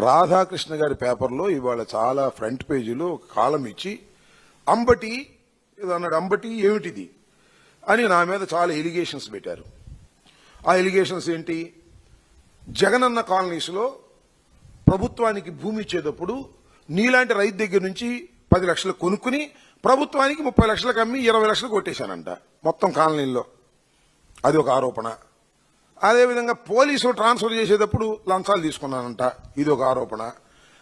రాధాకృష్ణ గారి పేపర్లో ఇవాళ చాలా ఫ్రంట్ పేజీలో ఒక కాలం ఇచ్చి అంబటి అన్నాడు. అంబటి ఏమిటిది అని నా మీద చాలా ఎలిగేషన్స్ పెట్టారు. ఆ ఎలిగేషన్స్ ఏంటి? జగనన్న కాలనీస్లో ప్రభుత్వానికి భూమి ఇచ్చేటప్పుడు నీలాంటి రైతు దగ్గర నుంచి 10 లక్షలు కొనుక్కుని ప్రభుత్వానికి 30 లక్షలకు అమ్మి 20 లక్షలు కొట్టేశానంట మొత్తం కాలనీల్లో. అది ఒక ఆరోపణ. అదేవిధంగా పోలీసులు ట్రాన్స్ఫర్ చేసేటప్పుడు లంచాలు తీసుకున్నానంట, ఇది ఒక ఆరోపణ.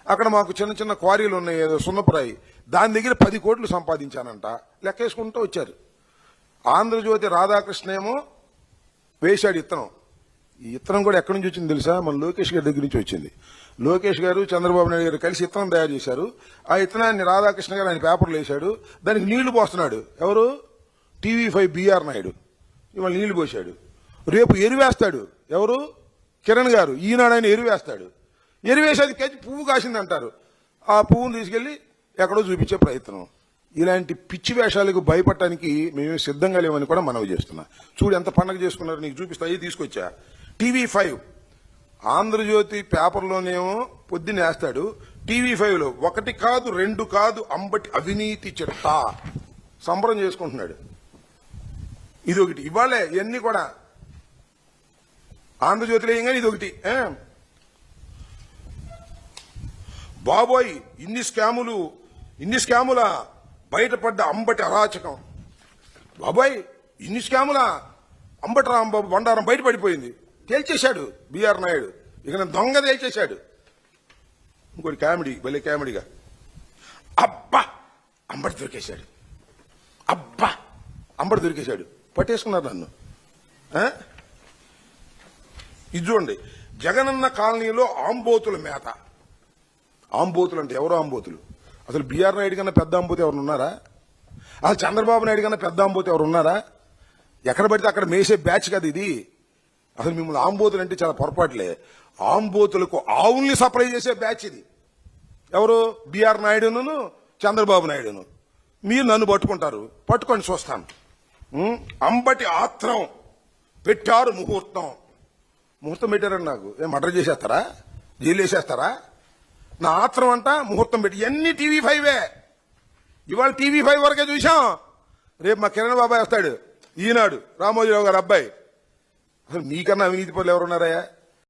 అక్కడ మాకు చిన్న చిన్న క్వారీలు ఉన్నాయి, ఏదో సున్నపురాయి, దాని దగ్గర 10 కోట్లు సంపాదించానంట. లెక్కేసుకుంటూ వచ్చారు. ఆంధ్రజ్యోతి రాధాకృష్ణ ఏమో వేశాడు ఇత్తనం. ఈ ఇత్తనం కూడా ఎక్కడి నుంచి వచ్చింది తెలుసా? మన లోకేష్ గారి దగ్గర నుంచి వచ్చింది. లోకేష్ గారు చంద్రబాబు నాయుడు గారు కలిసి ఇత్తనం తయారు చేశారు. ఆ ఇత్తనాన్ని రాధాకృష్ణ గారు ఆయన పేపర్లు వేశాడు. దానికి నీళ్లు పోస్తున్నాడు ఎవరు? TV5 బిఆర్ నాయుడు ఇవాళ నీళ్లు పోశాడు. రేపు ఎరువేస్తాడు ఎవరు? కిరణ్ గారు. ఈనాడు ఆయన ఎరువేస్తాడు. ఎరువేసేది కేజీ పువ్వు కాసింది అంటారు. ఆ పువ్వును తీసుకెళ్లి ఎక్కడో చూపించే ప్రయత్నం. ఇలాంటి పిచ్చి వేషాలకు భయపడటానికి మేము సిద్ధంగా లేవని కూడా మనవి చేస్తున్నా. చూడు ఎంత పండగ చేసుకున్నారు, నీకు చూపిస్తా. అయ్యి తీసుకొచ్చా. TV5 ఆంధ్రజ్యోతి పేపర్లోనేమో పొద్దున్న వేస్తాడు. TV5లో 1 కాదు 2 కాదు అంబటి అవినీతి చిట్టా సంబరం చేసుకుంటున్నాడు. ఇది ఒకటి. ఇవాళే ఇవన్నీ కూడా ఆంధ్రజ్యోతిలో ఏం కానీ ఇది ఒకటి. బాబోయ్ ఇన్ని స్కాముల బయటపడ్డ అంబటి అరాచకం. బాబోయ్ ఇన్ని స్కాముల అంబటి రాంబాబు బండారం బయటపడిపోయింది. తేల్చేశాడు బిఆర్ నాయుడు. ఇక నేను దొంగ తేల్చేశాడు. ఇంకోటి కామెడీ, భలే కామెడీగా, అబ్బా అంబటి దొరికేశాడు, అబ్బా అంబటి దొరికేశాడు, పట్టేసుకున్నారు నన్ను. ఇది చూడండి, జగనన్న కాలనీలో ఆంబోతుల మేత. ఆంబోతులు అంటే ఎవరో ఆంబోతులు? అసలు బిఆర్ నాయుడు కన్నా పెద్ద ఆంబోతు ఎవరు ఉన్నారా? అసలు చంద్రబాబు నాయుడు కన్నా పెద్ద ఆంబోతు ఎవరు ఉన్నారా? ఎక్కడ పడితే అక్కడ మేసే బ్యాచ్ కదా ఇది. అసలు మిమ్మల్ని ఆంబోతులు అంటే చాలా పొరపాట్లే. ఆంబోతులకు ఆవుల్ని సప్లై చేసే బ్యాచ్ ఇది. ఎవరు? బిఆర్ నాయుడును చంద్రబాబు నాయుడును. మీరు నన్ను పట్టుకుంటారు, పట్టుకొని చూస్తాను. అంబటి ఆత్రం పెట్టారు ముహూర్తం. ముహూర్తం పెట్టారని నాకు ఏం మర్డర్ చేసేస్తారా? జైలు వేసేస్తారా? నా ఆత్రం అంట ముహూర్తం పెట్టి. ఇవన్నీ TV5. ఇవాళ TV5 వరకే చూసాం. రేపు మా కిరణ్ బాబాయ్ వస్తాడు, ఈనాడు రామోజీరావు గారు అబ్బాయి. అసలు మీకన్నా అవినీతి పనులు ఎవరున్నారయ్యా?